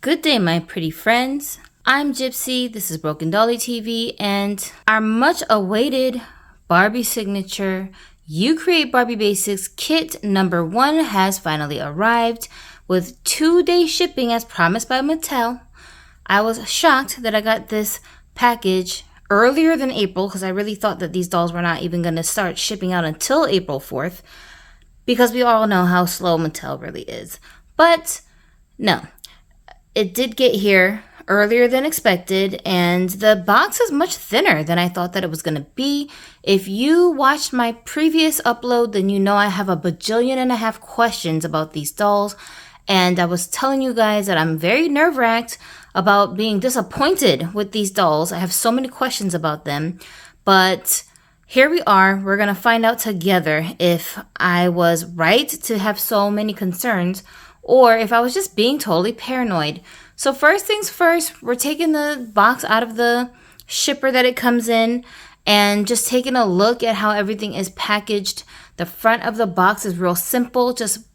Good day, my pretty friends. I'm Gypsy, this is Broken Dolly TV, and our much awaited Barbie signature You Create Barbie Basics Kit number 1 has finally arrived with 2-day shipping as promised by Mattel. I was shocked that I got this package earlier than April because I really thought that these dolls were not even going to start shipping out until April 4th because we all know how slow Mattel really is. But no. It did get here earlier than expected, and the box is much thinner than I thought that it was going to be. If you watched my previous upload, then you know I have a bajillion and a half questions about these dolls, and I was telling you guys that I'm very nerve-wracked about being disappointed with these dolls. I have so many questions about them, but here we are. We're going to find out together if I was right to have so many concerns or if I was just being totally paranoid. So first things first, we're taking the box out of the shipper that it comes in and just taking a look at how everything is packaged. The front of the box is real simple, just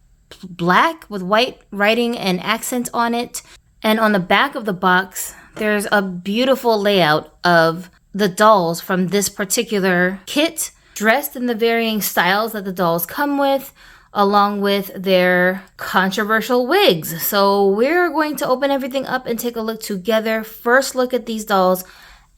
black with white writing and accents on it. And on the back of the box, there's a beautiful layout of the dolls from this particular kit, dressed in the varying styles that the dolls come with, along with their controversial wigs. So we're going to open everything up and take a look together. First look at these dolls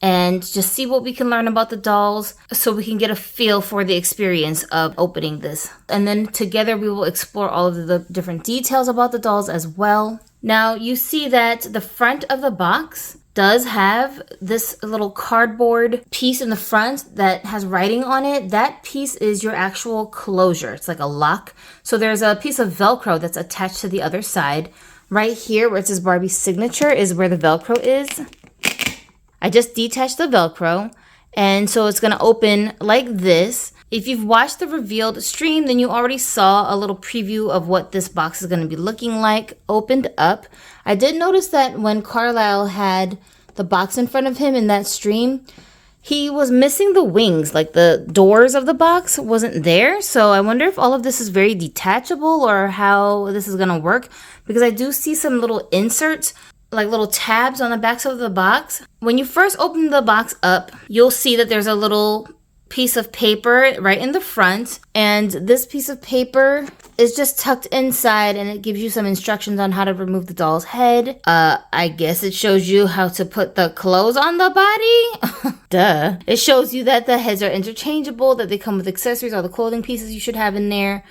and just see what we can learn about the dolls so we can get a feel for the experience of opening this. And then together we will explore all of the different details about the dolls as well. Now you see that the front of the box does have this little cardboard piece in the front that has writing on it. That piece is your actual closure. It's like a lock. So there's a piece of Velcro that's attached to the other side. Right here where it says Barbie signature is where the Velcro is. I just detached the Velcro, and so it's going to open like this. If you've watched the revealed stream, then you already saw a little preview of what this box is going to be looking like opened up. I did notice that when Carlisle had the box in front of him in that stream, he was missing the wings, like the doors of the box wasn't there. So I wonder if all of this is very detachable or how this is going to work, because I do see some little inserts, like little tabs on the backs of the box. When you first open the box up, you'll see that there's a little piece of paper right in the front, and this piece of paper is just tucked inside, and it gives you some instructions on how to remove the doll's head. I guess it shows you how to put the clothes on the body. Duh. It shows you that the heads are interchangeable, that they come with accessories, all the clothing pieces you should have in there,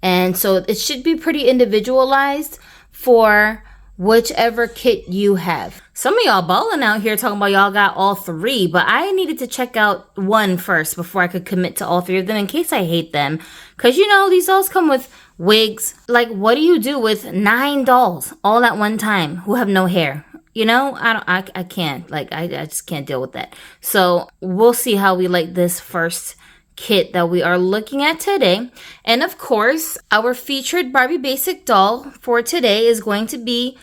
and so it should be pretty individualized for whichever kit you have. Some of y'all balling out here talking about y'all got all 3, but I needed to check out 1 first before I could commit to all 3 of them in case I hate them. Because you know, these dolls come with wigs. Like, what do you do with 9 dolls all at one time who have no hair? You know, I can't. Like, I just can't deal with that. So we'll see how we like this first kit that we are looking at today. And of course, our featured Barbie basic doll for today is going to be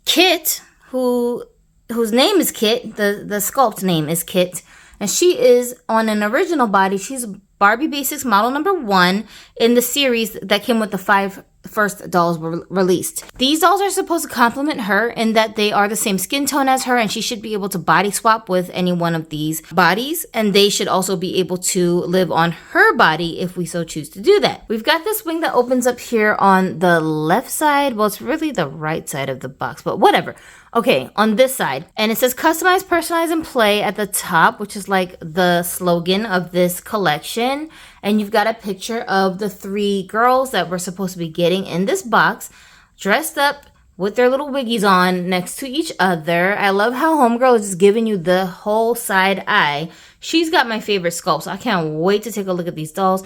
Kit, whose name is Kit. The sculpt name is Kit, and she is on an original body. She's Barbie Basics model number 1 in the series that came with the 5 first dolls were released. These dolls are supposed to complement her in that they are the same skin tone as her, and she should be able to body swap with any one of these bodies, and they should also be able to live on her body if we so choose to do that. We've got this wing that opens up here on the left side. Well, it's really the right side of the box, but whatever. Okay, on this side. And it says customize, personalize, and play at the top, which is like the slogan of this collection. And you've got a picture of the 3 girls that we're supposed to be getting in this box, dressed up with their little wiggies on next to each other. I love how Homegirl is just giving you the whole side eye. She's got my favorite sculpt, so I can't wait to take a look at these dolls.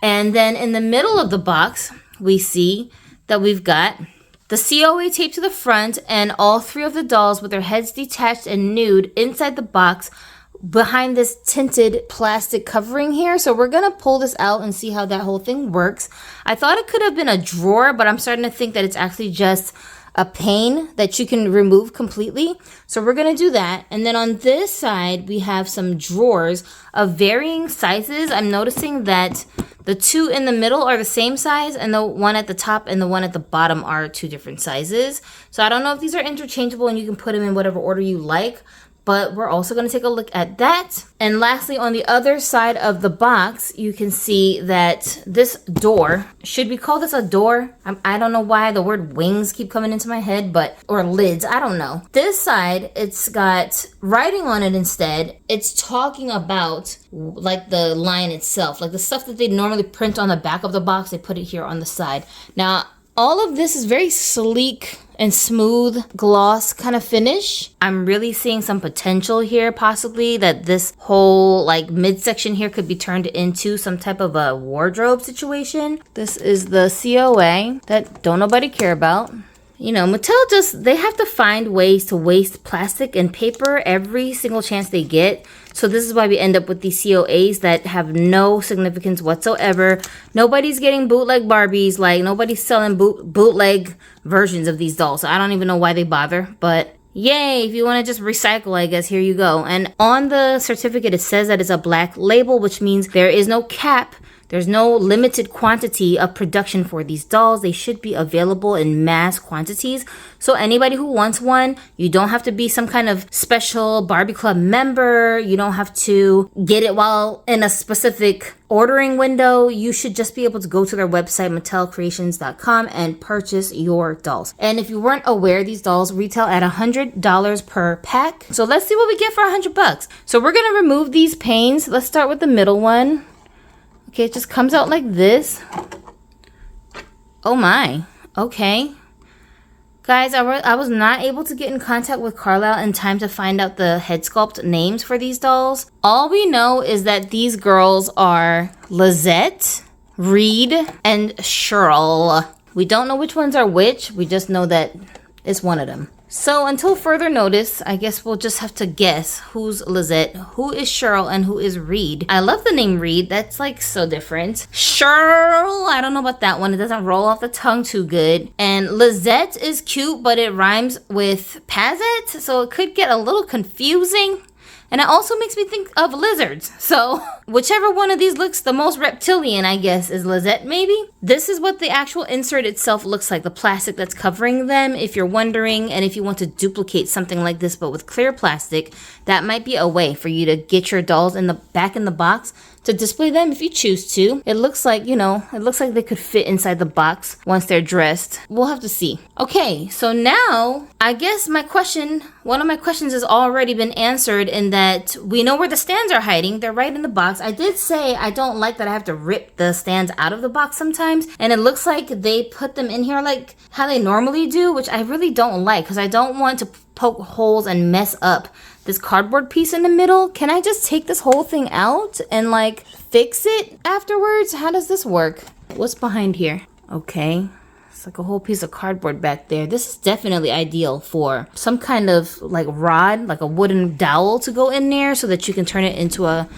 And then in the middle of the box, we see that we've got the COA tape to the front and all 3 of the dolls with their heads detached and nude inside the box behind this tinted plastic covering here. So we're going to pull this out and see how that whole thing works. I thought it could have been a drawer, but I'm starting to think that it's actually just a pane that you can remove completely. So we're going to do that. And then on this side, we have some drawers of varying sizes. I'm noticing that the two in the middle are the same size, and the one at the top and the one at the bottom are two different sizes. So I don't know if these are interchangeable and you can put them in whatever order you like, but we're also going to take a look at that. And lastly, on the other side of the box, you can see that this door, should we call this a door? I don't know why the word wings keep coming into my head, or lids, I don't know. This side, it's got writing on it instead. It's talking about like the line itself, like the stuff that they normally print on the back of the box, they put it here on the side. Now, all of this is very sleek and smooth gloss kind of finish. I'm really seeing some potential here, possibly that this whole like midsection here could be turned into some type of a wardrobe situation. This is the COA that don't nobody care about. You know, Mattel they have to find ways to waste plastic and paper every single chance they get. So this is why we end up with these COAs that have no significance whatsoever. Nobody's getting bootleg Barbies. Like, nobody's selling bootleg versions of these dolls. So I don't even know why they bother. But yay, if you want to just recycle, I guess, here you go. And on the certificate, it says that it's a black label, which means there is no cap. There's no limited quantity of production for these dolls. They should be available in mass quantities. So anybody who wants one, you don't have to be some kind of special Barbie Club member. You don't have to get it while in a specific ordering window. You should just be able to go to their website, mattelcreations.com, and purchase your dolls. And if you weren't aware, these dolls retail at $100 per pack. So let's see what we get for $100. So we're going to remove these panes. Let's start with the middle one. Okay, it just comes out like this. Oh my. Okay. Guys, I was not able to get in contact with Carlisle in time to find out the head sculpt names for these dolls. All we know is that these girls are Lizette, Reed, and Cheryl. We don't know which ones are which. We just know that it's one of them. So until further notice, I guess we'll just have to guess who's Lizette, who is Cheryl, and who is Reed. I love the name Reed. That's like so different. Cheryl, I don't know about that one. It doesn't roll off the tongue too good. And Lizette is cute, but it rhymes with Pazette, so it could get a little confusing. And it also makes me think of lizards. So whichever one of these looks the most reptilian, I guess, is Lizette maybe. This is what the actual insert itself looks like, the plastic that's covering them, if you're wondering. And if you want to duplicate something like this, but with clear plastic, that might be a way for you to get your dolls in the back in the box to display them if you choose to. It looks like, you know, it looks like they could fit inside the box once they're dressed. We'll have to see. Okay, so now I guess one of my questions has already been answered in that we know where the stands are hiding. They're right in the box. I did say I don't like that I have to rip the stands out of the box sometimes. And it looks like they put them in here like how they normally do, which I really don't like because I don't want to poke holes and mess up this cardboard piece in the middle. Can I just take this whole thing out and like fix it afterwards? How does this work? What's behind here? Okay, it's like a whole piece of cardboard back there. This is definitely ideal for some kind of like rod, like a wooden dowel to go in there so that you can turn it into a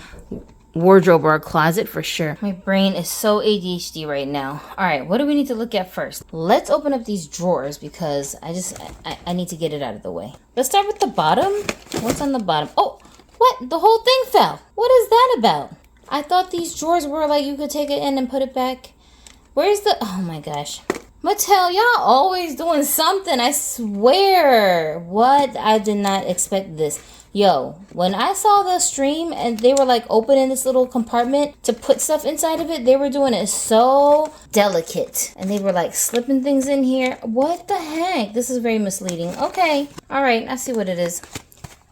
wardrobe or a closet for sure. My brain is so ADHD right now. All right, what do we need to look at first? Let's open up these drawers because I need to get it out of the way. Let's start with the bottom. What's on the bottom? Oh, what? The whole thing fell. What is that about? I thought these drawers were like you could take it in and put it back. Where's the, oh my gosh. Mattel, y'all always doing something, I swear. What? I did not expect this. Yo, when I saw the stream and they were like opening this little compartment to put stuff inside of it, they were doing it so delicate. And they were like slipping things in here. What the heck? This is very misleading. Okay. All right. I see what it is.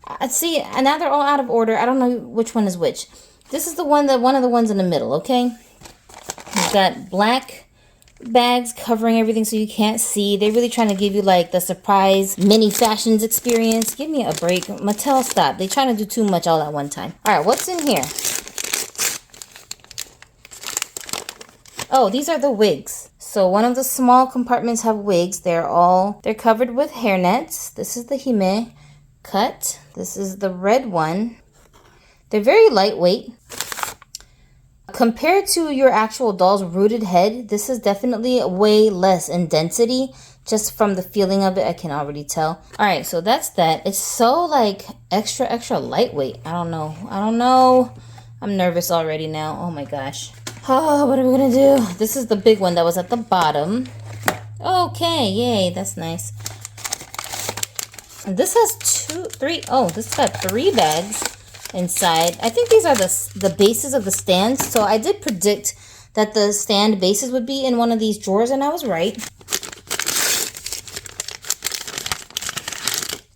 I see. And now they're all out of order. I don't know which one is which. This is one of the ones in the middle. Okay. You've got black bags covering everything so you can't see. They're really trying to give you like the surprise mini fashions experience. Give me a break. Mattel, stop. They're trying to do too much all at one time. All right, what's in here? Oh, these are the wigs. So one of the small compartments have wigs. They're covered with hairnets. This is the Hime cut. This is the red one. They're very lightweight. Compared to your actual doll's rooted head, this is definitely way less in density. Just from the feeling of it, I can already tell. All right, so that's that. It's so like extra lightweight. I don't know. I'm nervous already now. Oh my gosh. Oh, what are we gonna do? This is the big one that was at the bottom. Okay, yay, that's nice. And this has this got 3 bags inside. I think these are the bases of the stands. So I did predict that the stand bases would be in one of these drawers, and I was right.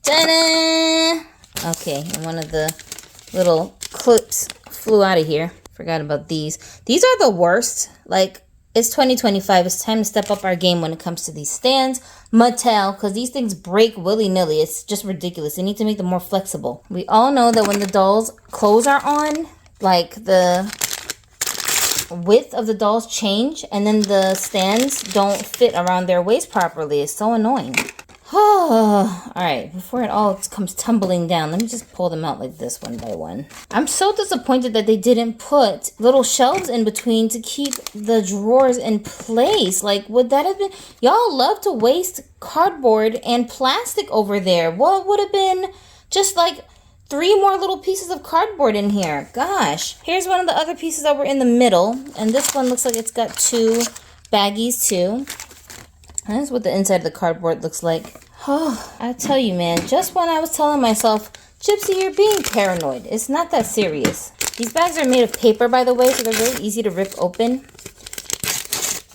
Ta-da! Okay, and one of the little clips flew out of here. Forgot about these. These are the worst. Like, it's 2025. It's time to step up our game when it comes to these stands. Mattel, because these things break willy-nilly. It's just ridiculous. They need to make them more flexible. We all know that when the doll's clothes are on, like the width of the dolls change, and then the stands don't fit around their waist properly. It's so annoying. Oh, all right, before it all comes tumbling down, let me just pull them out like this one by one. I'm so disappointed that they didn't put little shelves in between to keep the drawers in place. Like, would that have been... Y'all love to waste cardboard and plastic over there. What would have been just like 3 more little pieces of cardboard in here? Gosh. Here's one of the other pieces that were in the middle, and this one looks like it's got 2 baggies too. That's what the inside of the cardboard looks like. Oh, I tell you, man, just when I was telling myself, Gypsy, you're being paranoid. It's not that serious. These bags are made of paper, by the way, so they're really easy to rip open.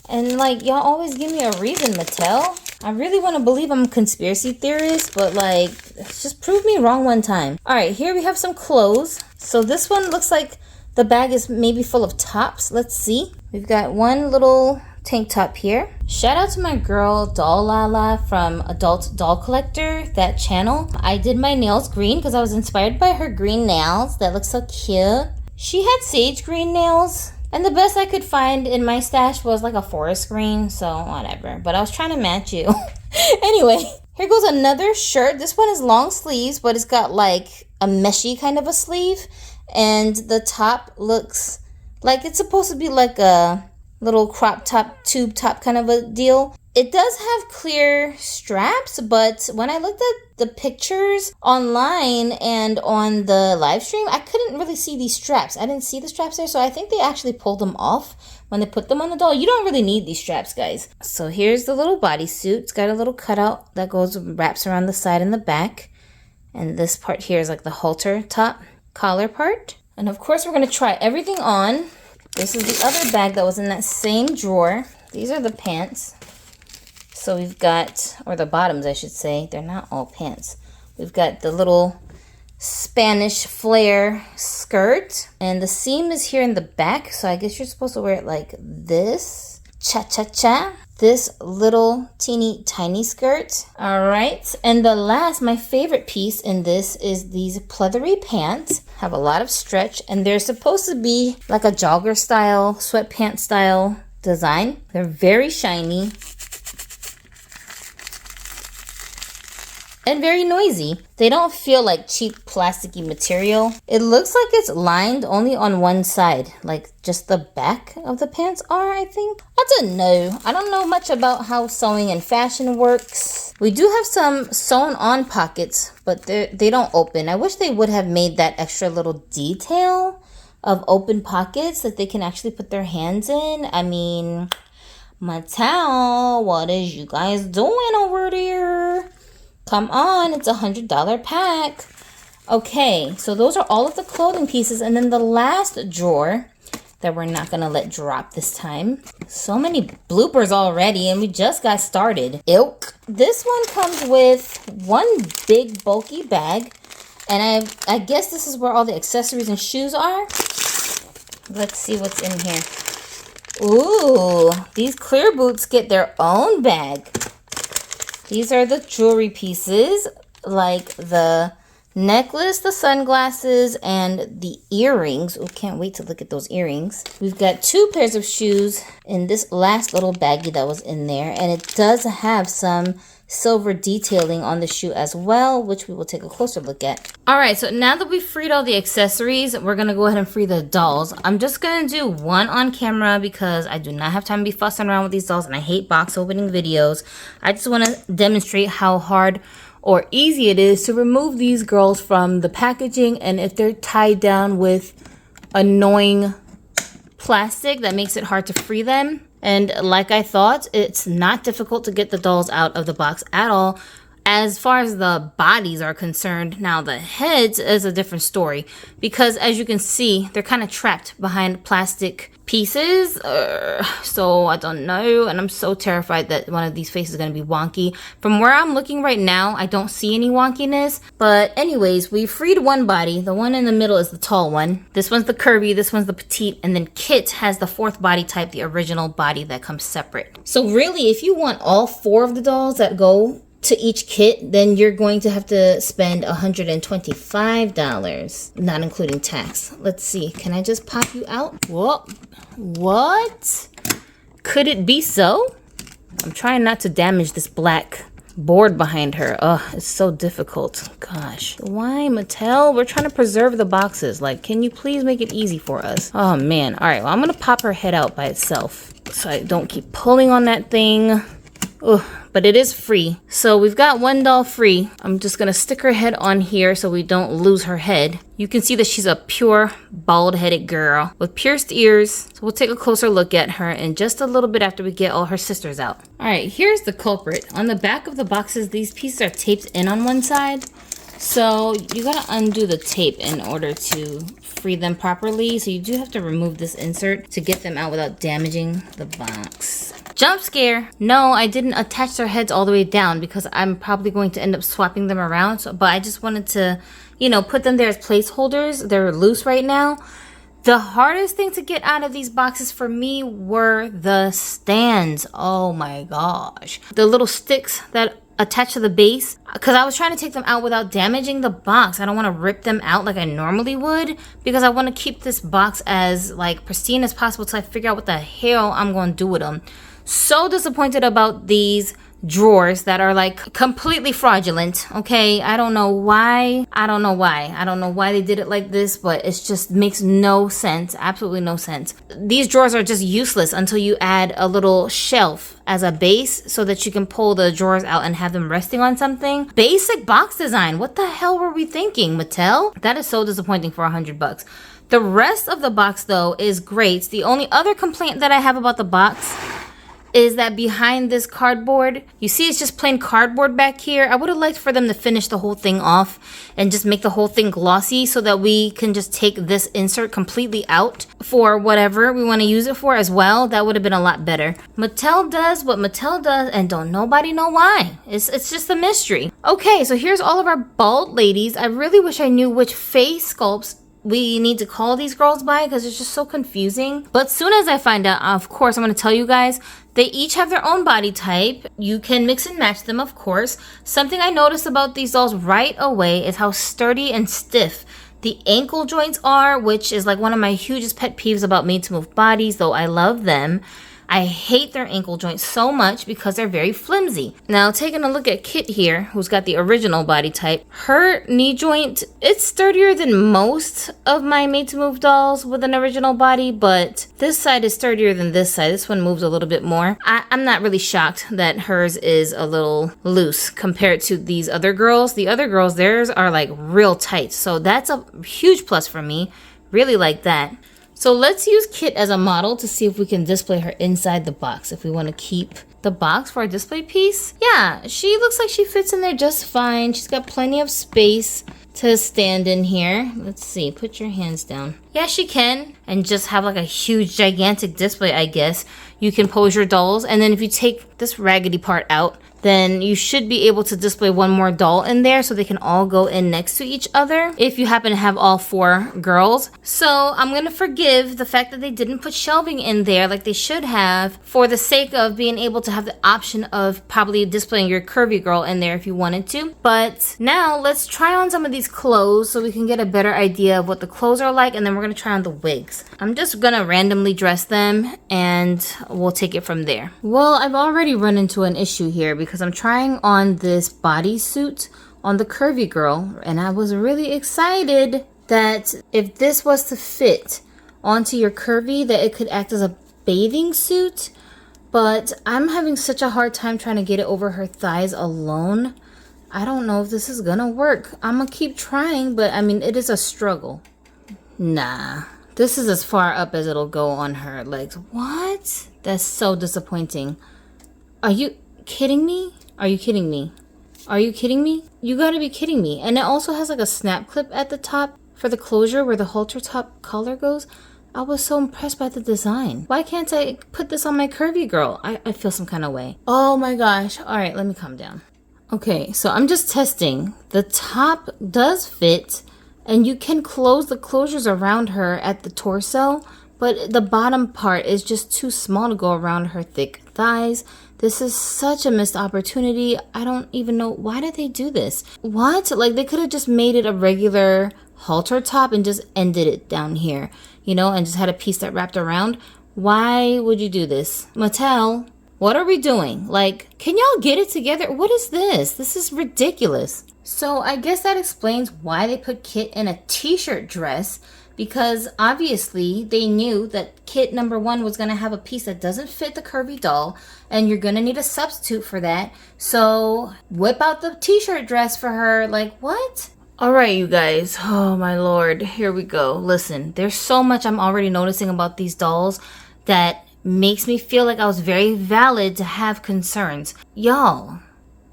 And, like, y'all always give me a reason, Mattel. I really want to believe I'm a conspiracy theorist, but, like, just prove me wrong one time. All right, here we have some clothes. So this one looks like the bag is maybe full of tops. Let's see. We've got one little tank top here. Shout out to my girl Doll Lala from Adult Doll Collector, that channel. I did my nails green because I was inspired by her green nails. That looks so cute. She had sage green nails, and the best I could find in my stash was like a forest green, so whatever. But I was trying to match you. Anyway, here goes another shirt. This one is long sleeves, but it's got like a meshy kind of a sleeve, and the top looks like it's supposed to be like a little crop top, tube top kind of a deal. It does have clear straps, but when I looked at the pictures online and on the live stream, I couldn't really see these straps. I didn't see the straps there, so I think they actually pulled them off when they put them on the doll. You don't really need these straps, guys. So here's the little bodysuit. It's got a little cutout that wraps around the side and the back. And this part here is like the halter top collar part. And of course, we're going to try everything on. This is the other bag that was in that same drawer. These are the pants. So we've got, or the bottoms, I should say. They're not all pants. We've got the little Spanish flare skirt. And the seam is here in the back. So I guess you're supposed to wear it like this. Cha-cha-cha. This little teeny tiny skirt. All right. And the last, my favorite piece in this is these pleathery pants. Have a lot of stretch, and they're supposed to be like a jogger style, sweatpants style design. They're very shiny and very noisy. They don't feel like cheap plasticky material. It looks like it's lined only on one side, like just the back of the pants are, I think. I don't know. I don't know much about how sewing and fashion works. We do have some sewn on pockets, but they don't open. I wish they would have made that extra little detail of open pockets that they can actually put their hands in. I mean, Mattel, what is you guys doing over there? Come on, it's $100 pack. Okay, so those are all of the clothing pieces. And then the last drawer that we're not gonna let drop this time. So many bloopers already, and we just got started. Ilk. This one comes with one big bulky bag. And I guess this is where all the accessories and shoes are. Let's see what's in here. Ooh, these clear boots get their own bag. These are the jewelry pieces, like the necklace, the sunglasses, and the earrings. Oh, can't wait to look at those earrings. We've got 2 pairs of shoes in this last little baggie that was in there, and it does have some silver detailing on the shoe as well, which we will take a closer look at. All right, so now that we've freed all the accessories, we're gonna go ahead and free the dolls. I'm just gonna do one on camera because I do not have time to be fussing around with these dolls, and I hate box opening videos. I just want to demonstrate how hard or easy it is to remove these girls from the packaging, and if they're tied down with annoying plastic that makes it hard to free them. And like I thought, it's not difficult to get the dolls out of the box at all. As far as the bodies are concerned, now the heads is a different story because as you can see, they're kind of trapped behind plastic pieces. So I don't know, and I'm so terrified that one of these faces is going to be wonky. From where I'm looking right now, I don't see any wonkiness. But anyways, we freed one body. The one in the middle is the tall one. This one's the curvy, this one's the petite, and then Kit has the 4th body type, the original body that comes separate. So really, if you want all 4 of the dolls that go to each kit, then you're going to have to spend $125, not including tax. Let's see, can I just pop you out? Whoa, what? Could it be so? I'm trying not to damage this black board behind her. Oh, it's so difficult. Gosh, why, Mattel? We're trying to preserve the boxes. Like, can you please make it easy for us? Oh man. All right, well, I'm gonna pop her head out by itself so I don't keep pulling on that thing. Ugh, but it is free. So we've got 1 doll free. I'm just gonna stick her head on here so we don't lose her head. You can see that she's a pure bald-headed girl with pierced ears. So we'll take a closer look at her in just a little bit after we get all her sisters out. All right, here's the culprit. On the back of the boxes, these pieces are taped in on one side. So you gotta undo the tape in order to free them properly. So you do have to remove this insert to get them out without damaging the box. Jump scare. No, I didn't attach their heads all the way down because I'm probably going to end up swapping them around. So, but I just wanted to, you know, put them there as placeholders. They're loose right now. The hardest thing to get out of these boxes for me were the stands. Oh my gosh. The little sticks that attach to the base, because I was trying to take them out without damaging the box. I don't want to rip them out like I normally would because I want to keep this box as like pristine as possible till I figure out what the hell I'm going to do with them. So disappointed about these drawers that are like completely fraudulent. Okay, I don't know why they did it like this, but it just makes no sense. Absolutely no sense. These drawers are just useless until you add a little shelf as a base so that you can pull the drawers out and have them resting on something. Basic box design. What the hell were we thinking, Mattel? That is so disappointing for $100. The rest of the box though is great. The only other complaint that I have about the box is that behind this cardboard, you see it's just plain cardboard back here. I would have liked for them to finish the whole thing off and just make the whole thing glossy so that we can just take this insert completely out for whatever we want to use it for as well. That would have been a lot better. Mattel does what Mattel does and don't nobody know why. It's just a mystery. Okay, so here's all of our bald ladies. I really wish I knew which face sculpts we need to call these girls by because it's just so confusing. But soon as I find out, of course, I'm going to tell you guys. They each have their own body type. You can mix and match them, of course. Something I noticed about these dolls right away is how sturdy and stiff the ankle joints are, which is like one of my hugest pet peeves about made to move bodies, though I love them. I hate their ankle joints so much because they're very flimsy. Now, taking a look at Kit here, who's got the original body type, her knee joint, it's sturdier than most of my made to move dolls with an original body, but this side is sturdier than this side. This one moves a little bit more. I'm not really shocked that hers is a little loose compared to these other girls. The other girls, theirs are like real tight, so that's a huge plus for me. Really like that. So let's use Kit as a model to see if we can display her inside the box. If we want to keep the box for a display piece. Yeah, she looks like she fits in there just fine. She's got plenty of space to stand in here. Let's see, put your hands down. Yeah, she can. And just have like a huge gigantic display, I guess. You can pose your dolls. And then if you take this raggedy part out, then you should be able to display one more doll in there so they can all go in next to each other if you happen to have all 4 girls. So I'm gonna forgive the fact that they didn't put shelving in there like they should have, for the sake of being able to have the option of probably displaying your curvy girl in there if you wanted to. But now let's try on some of these clothes so we can get a better idea of what the clothes are like, and then we're gonna try on the wigs. I'm just gonna randomly dress them and we'll take it from there. Well, I've already run into an issue here because I'm trying on this bodysuit on the curvy girl, and I was really excited that if this was to fit onto your curvy, that it could act as a bathing suit, but I'm having such a hard time trying to get it over her thighs alone. I don't know if this is gonna work. I'm gonna keep trying, but I mean, it is a struggle. Nah, this is as far up as it'll go on her legs. What? That's so disappointing. Are you kidding me? Are you kidding me? Are you kidding me? You gotta be kidding me. And it also has like a snap clip at the top for the closure where the halter top collar goes. I was so impressed by the design. Why can't I put this on my curvy girl? I feel some kind of way. Oh my gosh. All right, let me calm down. Okay, so I'm just testing. The top does fit, and you can close the closures around her at the torso, but the bottom part is just too small to go around her thick thighs. This is such a missed opportunity. I don't even know, why did they do this? What? Like, they could have just made it a regular halter top and just ended it down here, you know, and just had a piece that wrapped around. Why would you do this? Mattel, what are we doing? Like, can y'all get it together? What is this? This is ridiculous. So I guess that explains why they put Kit in a t-shirt dress, because obviously they knew that Kit number 1 was going to have a piece that doesn't fit the curvy doll, and you're going to need a substitute for that. So whip out the t-shirt dress for her. Like, what? All right, you guys. Oh my Lord. Here we go. Listen, there's so much I'm already noticing about these dolls that makes me feel like I was very valid to have concerns. Y'all,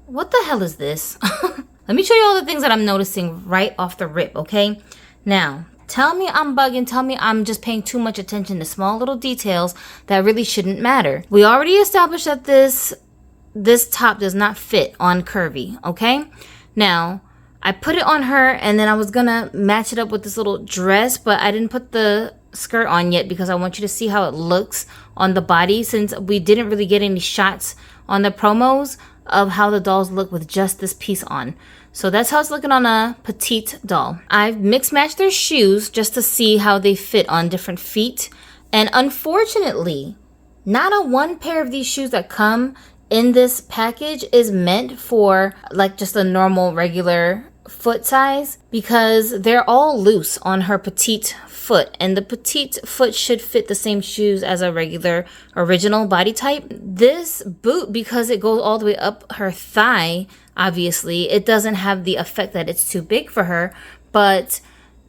what the hell is this? Let me show you all the things that I'm noticing right off the rip, okay? Now, tell me I'm bugging, tell me I'm just paying too much attention to small little details that really shouldn't matter. We already established that this top does not fit on curvy, okay? Now, I put it on her and then I was gonna match it up with this little dress, but I didn't put the skirt on yet because I want you to see how it looks on the body, since we didn't really get any shots on the promos of how the dolls look with just this piece on. So that's how it's looking on a petite doll. I've mixed matched their shoes just to see how they fit on different feet. And unfortunately, not a one pair of these shoes that come in this package is meant for like just a normal regular foot size, because they're all loose on her petite foot, and the petite foot should fit the same shoes as a regular original body type. This boot, because it goes all the way up her thigh, obviously it doesn't have the effect that it's too big for her, but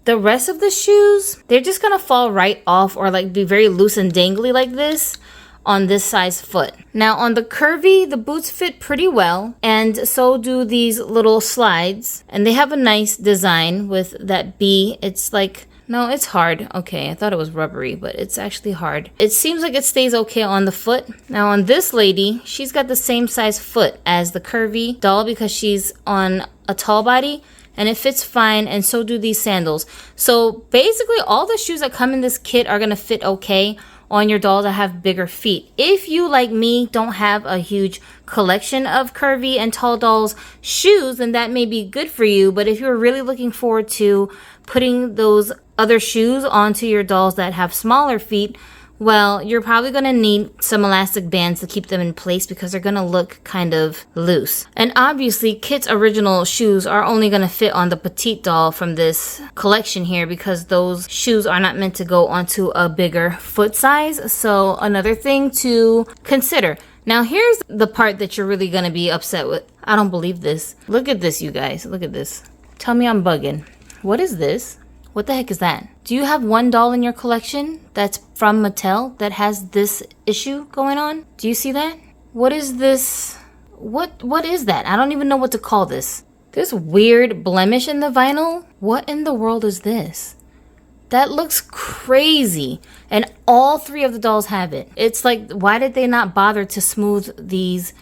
the rest of the shoes, they're just gonna fall right off or like be very loose and dangly like this on this size foot. Now on the curvy, the boots fit pretty well, and so do these little slides, and they have a nice design with that B. It's like, no, it's hard. Okay, I thought it was rubbery, but it's actually hard. It seems like it stays okay on the foot. Now on this lady, she's got the same size foot as the curvy doll because she's on a tall body, and it fits fine, and so do these sandals. So basically all the shoes that come in this kit are gonna fit okay on your dolls that have bigger feet. If you, like me, don't have a huge collection of curvy and tall dolls shoes, then that may be good for you. But if you're really looking forward to putting those other shoes onto your dolls that have smaller feet, well, you're probably gonna need some elastic bands to keep them in place because they're gonna look kind of loose. And obviously, Kit's original shoes are only gonna fit on the petite doll from this collection here because those shoes are not meant to go onto a bigger foot size. So another thing to consider. Now here's the part that you're really gonna be upset with. I don't believe this. Look at this, you guys. Look at this. Tell me I'm bugging. What is this? What the heck is that? Do you have one doll in your collection that's from Mattel that has this issue going on? Do you see that? What is this? What is that? I don't even know what to call this. This weird blemish in the vinyl? What in the world is this? That looks crazy. And all 3 of the dolls have it. It's like, why did they not bother to smooth these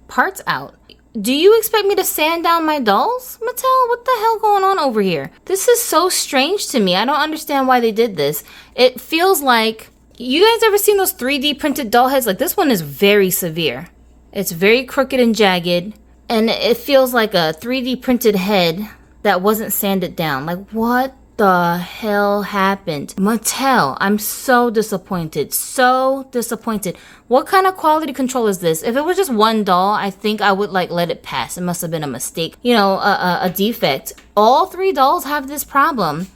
parts out? Do you expect me to sand down my dolls? Mattel, what the hell going on over here? This is so strange to me. I don't understand why they did this. It feels like, you guys ever seen those 3D printed doll heads? Like, this one is very severe. It's very crooked and jagged. And it feels like a 3D printed head that wasn't sanded down. Like, what the hell happened? Mattel, I'm so disappointed. So disappointed. What kind of quality control is this? If it was just one doll, I think I would like let it pass. It must have been a mistake. You know, a defect. All 3 dolls have this problem.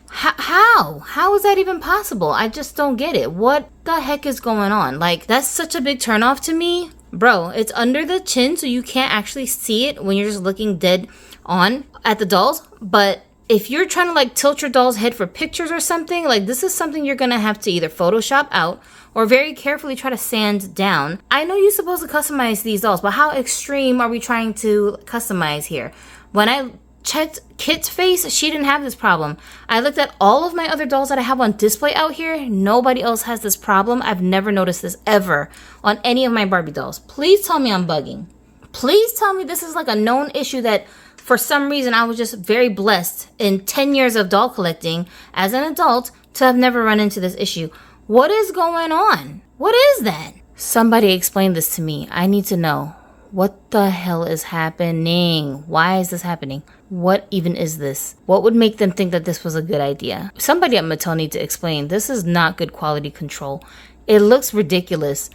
How? How is that even possible? I just don't get it. What the heck is going on? Like, that's such a big turnoff to me. Bro, it's under the chin, so you can't actually see it when you're just looking dead on at the dolls. But if you're trying to like tilt your doll's head for pictures or something, like this is something you're gonna have to either Photoshop out or very carefully try to sand down. I know you're supposed to customize these dolls, but how extreme are we trying to customize here? When I checked Kit's face, she didn't have this problem. I looked at all of my other dolls that I have on display out here. Nobody else has this problem. I've never noticed this ever on any of my Barbie dolls. Please tell me I'm bugging. Please tell me this is like a known issue that for some reason I was just very blessed in 10 years of doll collecting as an adult to have never run into this issue. What is going on? What is that? Somebody explain this to me. I need to know. What the hell is happening? Why is this happening? What even is this? What would make them think that this was a good idea? Somebody at Mattel needs to explain. This is not good quality control. It looks ridiculous.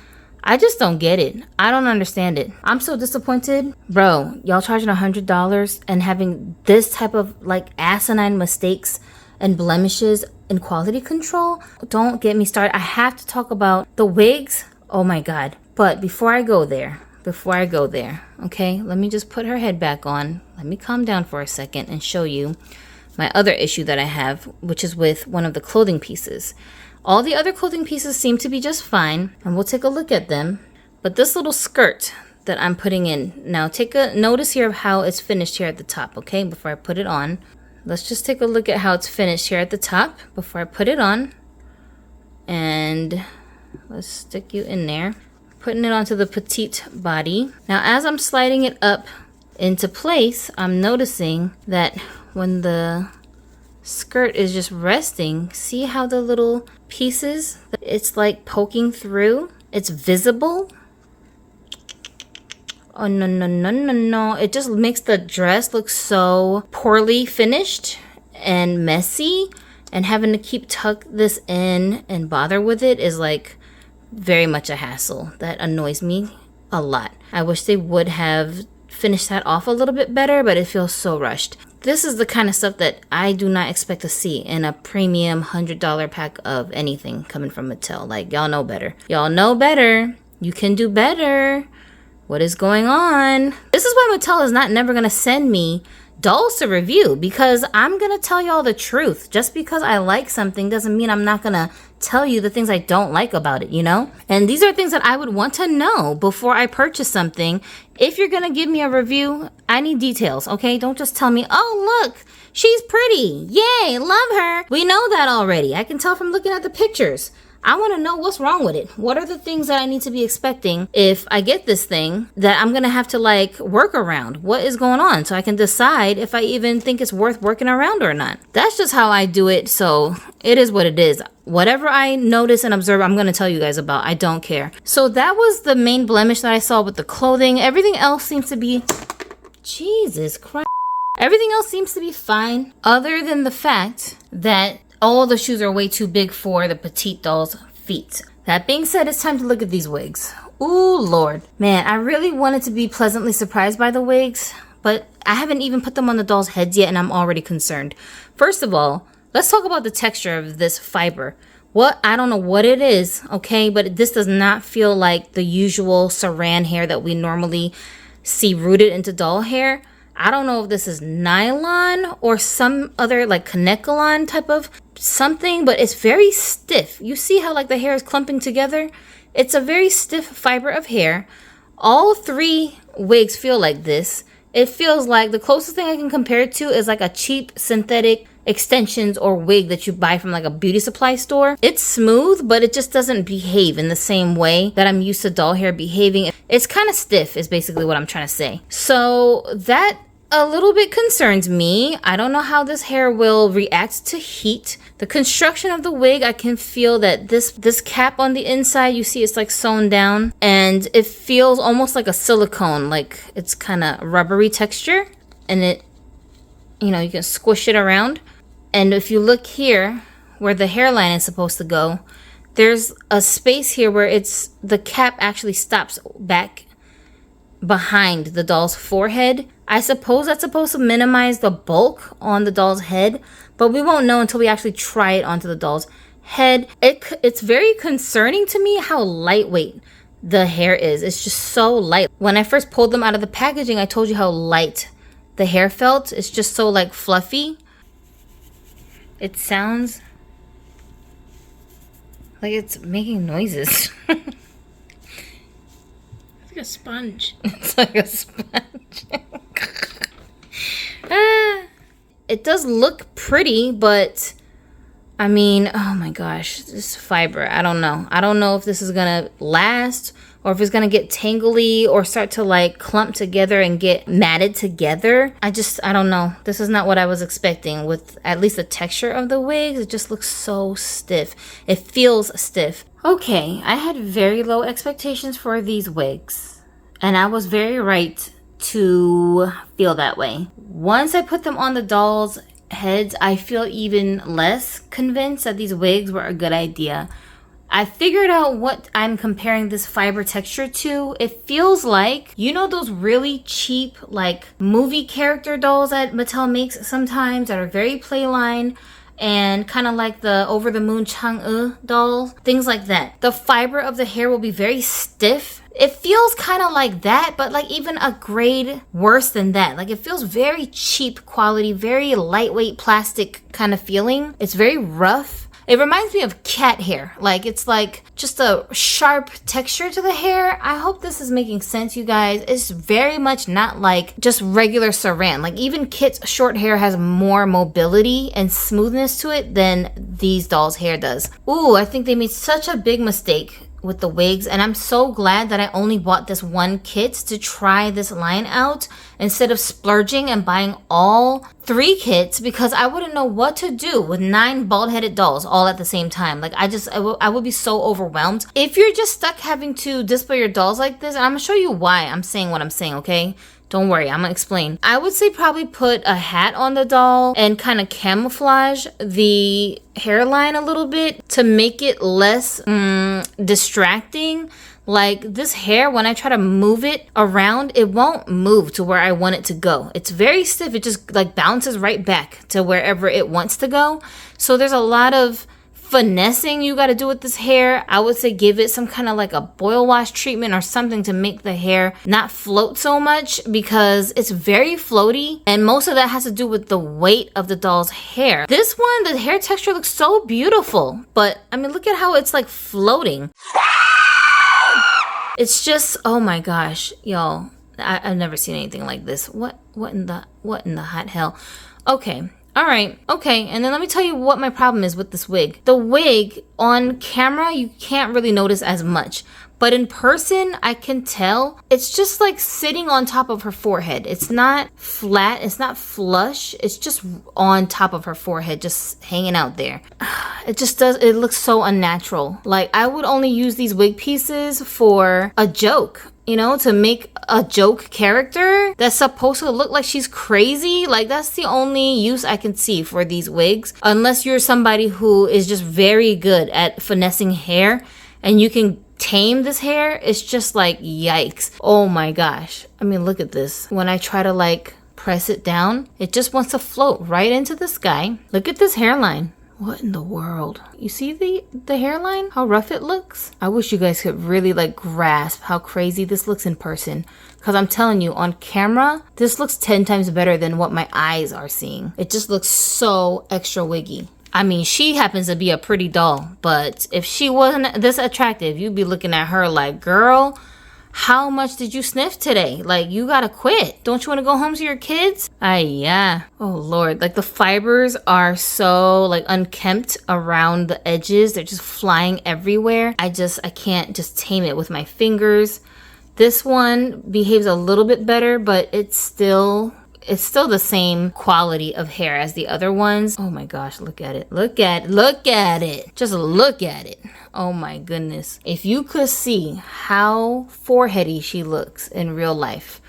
I just don't get it. I don't understand it. I'm so disappointed. Bro, y'all charging $100 and having this type of like asinine mistakes and blemishes in quality control? Don't get me started. I have to talk about the wigs. Oh my God. But before I go there, okay, let me just put her head back on. Let me calm down for a second and show you my other issue that I have, which is with one of the clothing pieces. All the other clothing pieces seem to be just fine, and we'll take a look at them. But this little skirt that I'm putting in, now take a notice here of how it's finished here at the top, okay, before I put it on. Let's just take a look at how it's finished here at the top before I put it on. And let's stick you in there. Putting it onto the petite body. Now as I'm sliding it up into place, I'm noticing that when the skirt is just resting, see how the little pieces, it's like poking through? It's visible. Oh no, no, no, no, no. It just makes the dress look so poorly finished and messy, and having to keep tuck this in and bother with it is like very much a hassle. That annoys me a lot. I wish they would have finished that off a little bit better, but it feels so rushed. This is the kind of stuff that I do not expect to see in a premium $100 pack of anything coming from Mattel. Like, y'all know better. Y'all know better. You can do better. What is going on? This is why Mattel is not never gonna send me dolls to review, because I'm gonna tell y'all the truth. Just because I like something doesn't mean I'm not gonna tell you the things I don't like about it, you know? And these are things that I would want to know before I purchase something. If you're gonna give me a review, I need details, okay? Don't just tell me, oh look, she's pretty, yay, love her. We know that already. I can tell from looking at the pictures. I want to know what's wrong with it. What are the things that I need to be expecting if I get this thing that I'm going to have to like work around? What is going on? So I can decide if I even think it's worth working around or not. That's just how I do it. So it is what it is. Whatever I notice and observe, I'm going to tell you guys about. I don't care. So that was the main blemish that I saw with the clothing. Everything else seems to be... Jesus Christ. Everything else seems to be fine, other than the fact that all the shoes are way too big for the petite doll's feet. That being said, it's time to look at these wigs. Ooh, Lord. Man, I really wanted to be pleasantly surprised by the wigs, but I haven't even put them on the dolls' heads yet, and I'm already concerned. First of all, let's talk about the texture of this fiber. I don't know what it is, okay, but this does not feel like the usual saran hair that we normally see rooted into doll hair. I don't know if this is nylon or some other like Kanekalon type of something, but it's very stiff. You see how like the hair is clumping together? It's a very stiff fiber of hair. All 3 wigs feel like this. It feels like the closest thing I can compare it to is like a cheap synthetic extensions or wig that you buy from like a beauty supply store. It's smooth, but it just doesn't behave in the same way that I'm used to doll hair behaving. It's kind of stiff is basically what I'm trying to say. So that a little bit concerns me. I don't know how this hair will react to heat. The construction of the wig, I can feel that this cap on the inside, you see it's like sewn down, and it feels almost like a silicone, like it's kind of rubbery texture, and it, you know, you can squish it around. And if you look here where the hairline is supposed to go, there's a space here where the cap actually stops back behind the doll's forehead. I suppose that's supposed to minimize the bulk on the doll's head, but we won't know until we actually try it onto the doll's head. It's very concerning to me how lightweight the hair is. It's just so light. When I first pulled them out of the packaging, I told you how light the hair felt. It's just so like fluffy. It sounds like it's making noises. Like a sponge. It's like a sponge. It does look pretty, but I mean, oh my gosh, this fiber, I don't know. I don't know if this is gonna last or if it's gonna get tangly or start to like clump together and get matted together. I don't know. This is not what I was expecting with at least the texture of the wigs. It just looks so stiff. It feels stiff. Okay, I had very low expectations for these wigs, and I was very right to feel that way. Once I put them on the dolls' heads, I feel even less convinced that these wigs were a good idea. I figured out what I'm comparing this fiber texture to. It feels like, you know, those really cheap like movie character dolls that Mattel makes sometimes that are very playline and kind of like the Over the Moon Chang'e doll, things like that. The fiber of the hair will be very stiff. It feels kind of like that, but like even a grade worse than that. Like it feels very cheap quality, very lightweight plastic kind of feeling. It's very rough. It reminds me of cat hair. Like it's like just a sharp texture to the hair. I hope this is making sense, you guys. It's very much not like just regular saran. Like even Kit's short hair has more mobility and smoothness to it than these dolls' hair does. Ooh, I think they made such a big mistake with the wigs, and I'm so glad that I only bought this one kit to try this line out instead of splurging and buying all 3 kits, because I wouldn't know what to do with 9 bald-headed dolls all at the same time. Like I would be so overwhelmed. If you're just stuck having to display your dolls like this, and I'm gonna show you why I'm saying what I'm saying, okay? Don't worry, I'm gonna explain. I would say probably put a hat on the doll and kind of camouflage the hairline a little bit to make it less distracting. Like this hair, when I try to move it around, it won't move to where I want it to go. It's very stiff. It just like bounces right back to wherever it wants to go. So there's a lot of finessing you got to do with this hair. I would say give it some kind of like a boil wash treatment or something to make the hair not float so much, because it's very floaty, and most of that has to do with the weight of the doll's hair. This one, the hair texture looks so beautiful, but I mean, look at how it's like floating. It's just, oh my gosh, y'all, I've never seen anything like this. What in the hot hell? Okay. All right, okay, and then let me tell you what my problem is with this wig. The wig on camera, you can't really notice as much, but in person, I can tell it's just like sitting on top of her forehead. It's not flat, it's not flush, it's just on top of her forehead, just hanging out there. It looks so unnatural. Like I would only use these wig pieces for a joke. You know, to make a joke character that's supposed to look like she's crazy. Like that's the only use I can see for these wigs. Unless you're somebody who is just very good at finessing hair and you can tame this hair. It's just like, yikes. Oh my gosh. I mean, look at this. When I try to like press it down, it just wants to float right into the sky. Look at this hairline. What in the world? You see the hairline? How rough it looks? I wish you guys could really like grasp how crazy this looks in person. Because I'm telling you, on camera, this looks 10 times better than what my eyes are seeing. It just looks so extra wiggy. I mean, she happens to be a pretty doll, but if she wasn't this attractive, you'd be looking at her like, girl, How much did you sniff today? Like, you gotta quit. Don't you want to go home to your kids? Yeah. Oh Lord, like the fibers are so like unkempt around the edges. They're just flying everywhere. I can't just tame it with my fingers. This one behaves a little bit better, but it's still the same quality of hair as the other ones. Oh my gosh, look at it. Look at it. Just look at it. Oh my goodness. If you could see how foreheady she looks in real life,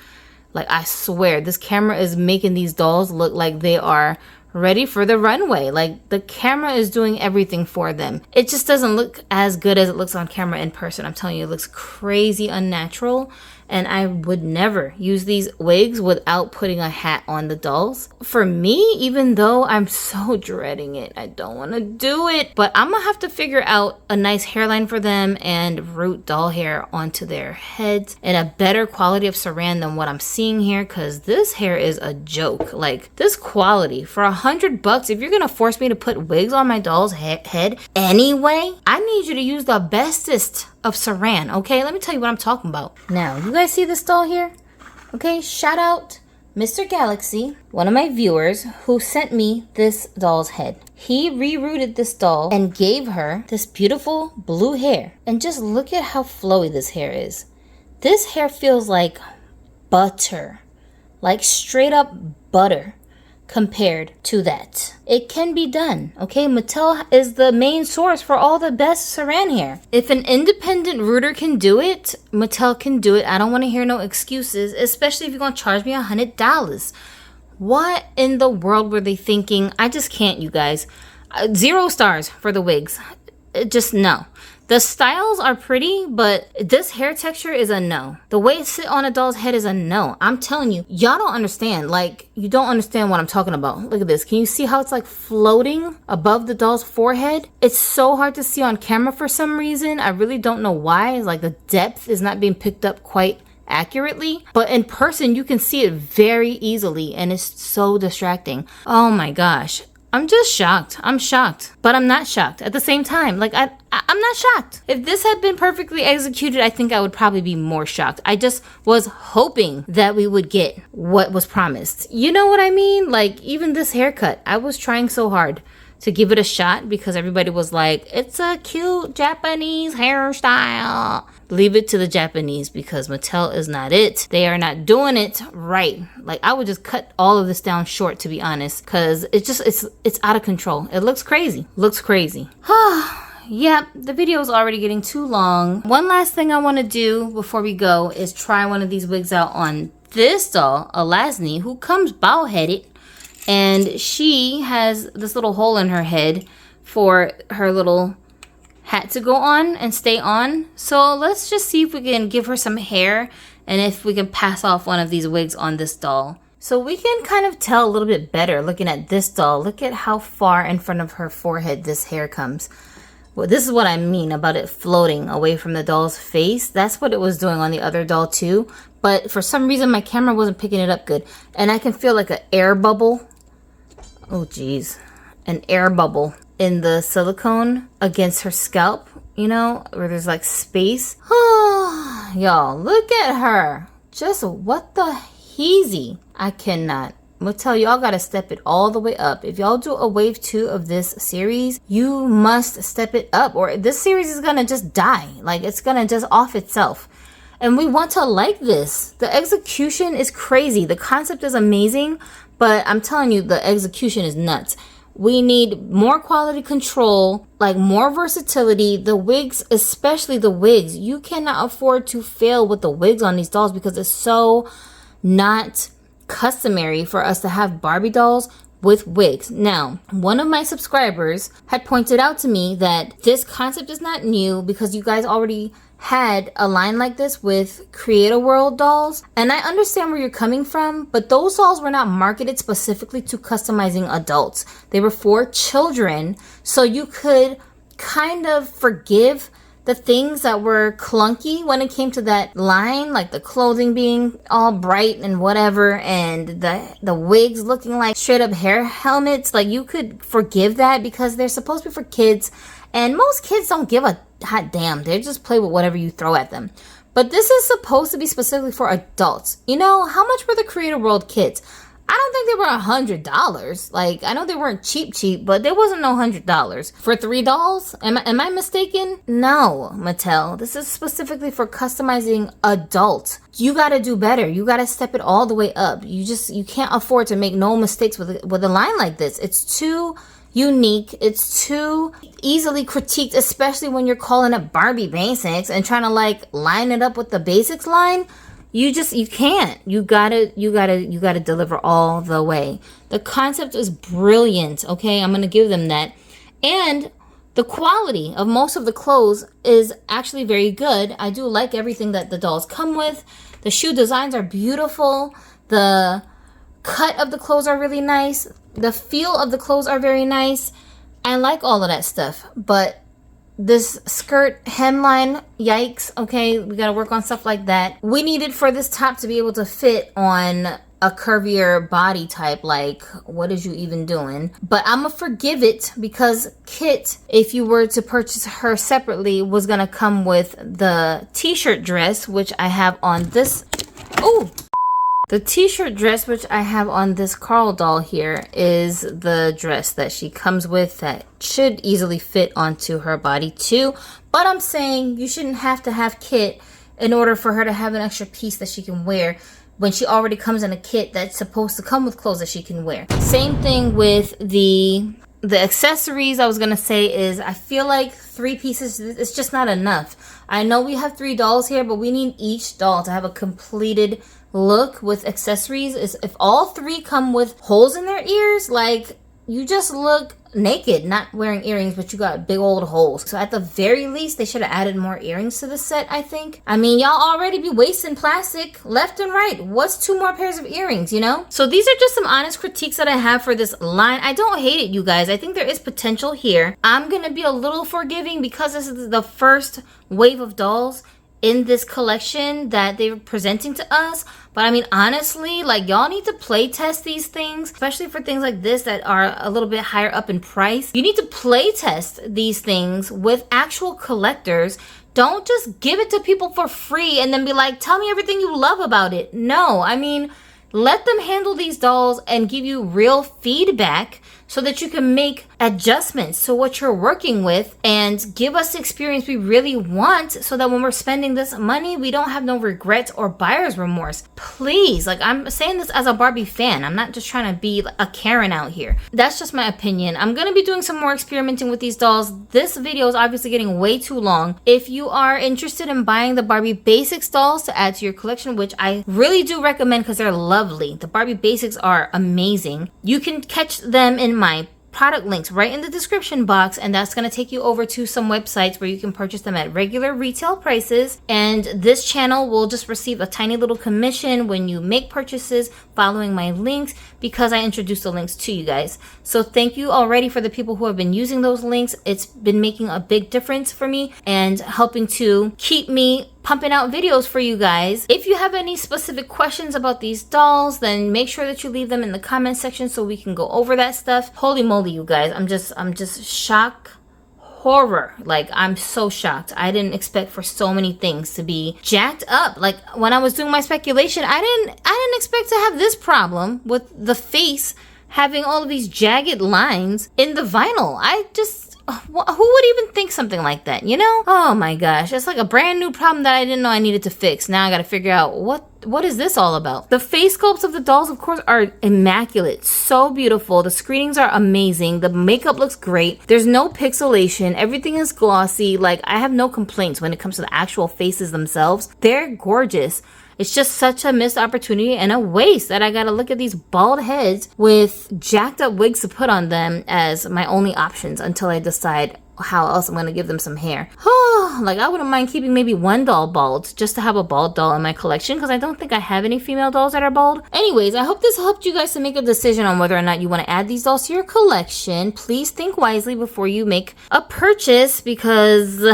like I swear, this camera is making these dolls look like they are ready for the runway. Like the camera is doing everything for them. It just doesn't look as good as it looks on camera in person. I'm telling you, it looks crazy unnatural. And I would never use these wigs without putting a hat on the dolls. For me, even though I'm so dreading it, I don't want to do it. But I'm going to have to figure out a nice hairline for them and root doll hair onto their heads in a better quality of saran than what I'm seeing here. Because this hair is a joke. Like this quality for $100, if you're going to force me to put wigs on my doll's head anyway, I need you to use the bestest of saran, okay? Let me tell you what I'm talking about. Now, you guys see this doll here? Okay, shout out Mr. Galaxy, one of my viewers who sent me this doll's head. He rerouted this doll and gave her this beautiful blue hair. And just look at how flowy this hair is. This hair feels like butter, like straight up butter. Compared to that, it can be done, okay? Mattel is the main source for all the best saran hair. If an independent rooter can do it, Mattel can do it. I don't want to hear no excuses, especially if you're gonna charge me $100. What in the world were they thinking? I just can't, you guys. 0 stars for the wigs. Just no. The styles are pretty, but this hair texture is a no. The way it sits on a doll's head is a no. I'm telling you, y'all don't understand. Like, you don't understand what I'm talking about. Look at this. Can you see how it's like floating above the doll's forehead? It's so hard to see on camera for some reason. I really don't know why. It's like the depth is not being picked up quite accurately, but in person you can see it very easily and it's so distracting. Oh my gosh. I'm just shocked. I'm shocked, but I'm not shocked at the same time. Like I'm not shocked. If this had been perfectly executed, I think I would probably be more shocked. I just was hoping that we would get what was promised. You know what I mean? Like even this haircut, I was trying so hard to give it a shot because everybody was like, it's a cute Japanese hairstyle. Leave it to the Japanese because Mattel is not it. They are not doing it right. Like I would just cut all of this down short, to be honest, because it's out of control. It looks crazy. Looks crazy. Yep, the video is already getting too long. One last thing I want to do before we go is try one of these wigs out on this doll, Alasni, who comes bald-headed. And she has this little hole in her head for her little hat to go on and stay on. So let's just see if we can give her some hair and if we can pass off one of these wigs on this doll. So we can kind of tell a little bit better looking at this doll. Look at how far in front of her forehead this hair comes. Well, this is what I mean about it floating away from the doll's face. That's what it was doing on the other doll too. But for some reason my camera wasn't picking it up good. And I can feel like an air bubble. Oh geez, an air bubble in the silicone against her scalp, you know, where there's like space. Y'all, look at her. Just what the heezy. I cannot. I'm gonna tell y'all gotta step it all the way up. If y'all do a wave 2 of this series, you must step it up or this series is gonna just die. Like it's gonna just off itself. And we want to like this. The execution is crazy. The concept is amazing, but I'm telling you, the execution is nuts. We need more quality control, like more versatility. The wigs, especially the wigs, you cannot afford to fail with the wigs on these dolls because it's so not customary for us to have Barbie dolls with wigs. Now, one of my subscribers had pointed out to me that this concept is not new because you guys already had a line like this with Create a World dolls, and I understand where you're coming from, but those dolls were not marketed specifically to customizing adults. They were for children, so you could kind of forgive the things that were clunky when it came to that line, like the clothing being all bright and whatever, and the wigs looking like straight up hair helmets. Like you could forgive that because they're supposed to be for kids, and most kids don't give a hot damn. They just play with whatever you throw at them. But this is supposed to be specifically for adults. You know, how much were the Creator World kits? I don't think they were $100. Like, I know they weren't cheap, but there wasn't no $100 for 3 dolls. Am I mistaken? No, Mattel. This is specifically for customizing adult. You gotta do better. You gotta step it all the way up. You can't afford to make no mistakes with a line like this. It's too unique. It's too easily critiqued, especially when you're calling it Barbie Basics and trying to like line it up with the Basics line. You can't. You gotta deliver all the way. The concept is brilliant, okay? I'm gonna give them that. And the quality of most of the clothes is actually very good. I do like everything that the dolls come with. The shoe designs are beautiful. The cut of the clothes are really nice. The feel of the clothes are very nice. I like all of that stuff. But this skirt hemline, yikes, okay, we gotta work on stuff like that. We needed for this top to be able to fit on a curvier body type. Like, what is you even doing? But I'm gonna forgive it because Kit, if you were to purchase her separately, was gonna come with the t-shirt dress, which I have on this. Oh! The t-shirt dress, which I have on this Carl doll here, is the dress that she comes with that should easily fit onto her body too. But I'm saying you shouldn't have to have Kit in order for her to have an extra piece that she can wear when she already comes in a kit that's supposed to come with clothes that she can wear. Same thing with the accessories. I was gonna say is I feel like 3 pieces is just not enough. I know we have 3 dolls here, but we need each doll to have a completed look with accessories. Is if all 3 come with holes in their ears, like you just look naked, not wearing earrings, but you got big old holes. So at the very least, they should have added more earrings to the set, I think. I mean, y'all already be wasting plastic left and right. What's 2 more pairs of earrings, you know? So these are just some honest critiques that I have for this line. I don't hate it, you guys. I think there is potential here. I'm gonna be a little forgiving because this is the first wave of dolls in this collection that they're presenting to us. But I mean, honestly, like, y'all need to play test these things, especially for things like this that are a little bit higher up in price. You need to play test these things with actual collectors. Don't just give it to people for free and then be like, tell me everything you love about it. No, I mean, let them handle these dolls and give you real feedback so that you can make adjustments to what you're working with and give us the experience we really want so that when we're spending this money, we don't have no regrets or buyer's remorse. Please, like, I'm saying this as a Barbie fan. I'm not just trying to be a Karen out here. That's just my opinion. I'm going to be doing some more experimenting with these dolls. This video is obviously getting way too long. If you are interested in buying the Barbie Basics dolls to add to your collection, which I really do recommend because they're lovely. The Barbie Basics are amazing. You can catch them in my product links right in the description box, and that's going to take you over to some websites where you can purchase them at regular retail prices, and this channel will just receive a tiny little commission when you make purchases following my links because I introduced the links to you guys. So thank you already for the people who have been using those links. It's been making a big difference for me and helping to keep me pumping out videos for you guys. If you have any specific questions about these dolls, then make sure that you leave them in the comment section so we can go over that stuff. Holy moly, you guys, I'm just shocked. Horror. Like, I'm so shocked. I didn't expect for so many things to be jacked up. Like, when I was doing my speculation, I didn't expect to have this problem with the face having all of these jagged lines in the vinyl. Who would even think something like that, you know? Oh my gosh, it's like a brand new problem that I didn't know I needed to fix. Now I gotta figure out what is this all about? The face sculpts of the dolls, of course, are immaculate. So beautiful. The screenings are amazing. The makeup looks great. There's no pixelation. Everything is glossy. Like, I have no complaints when it comes to the actual faces themselves. They're gorgeous. It's just such a missed opportunity and a waste that I gotta look at these bald heads with jacked up wigs to put on them as my only options until I decide how else I'm gonna give them some hair. Like, I wouldn't mind keeping maybe 1 doll bald just to have a bald doll in my collection because I don't think I have any female dolls that are bald. Anyways, I hope this helped you guys to make a decision on whether or not you want to add these dolls to your collection. Please think wisely before you make a purchase because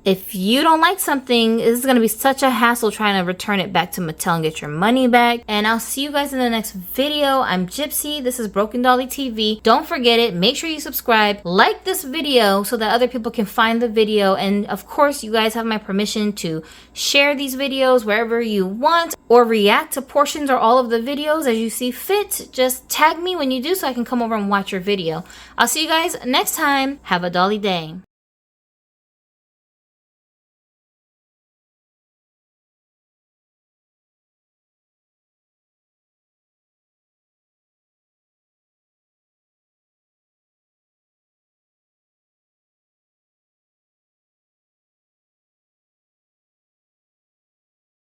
If you don't like something, this is going to be such a hassle trying to return it back to Mattel and get your money back. And I'll see you guys in the next video. I'm Gypsy. This is Broken Dolly TV. Don't forget it. Make sure you subscribe. Like this video so that other people can find the video. And of course, you guys have my permission to share these videos wherever you want or react to portions or all of the videos as you see fit. Just tag me when you do so I can come over and watch your video. I'll see you guys next time. Have a dolly day.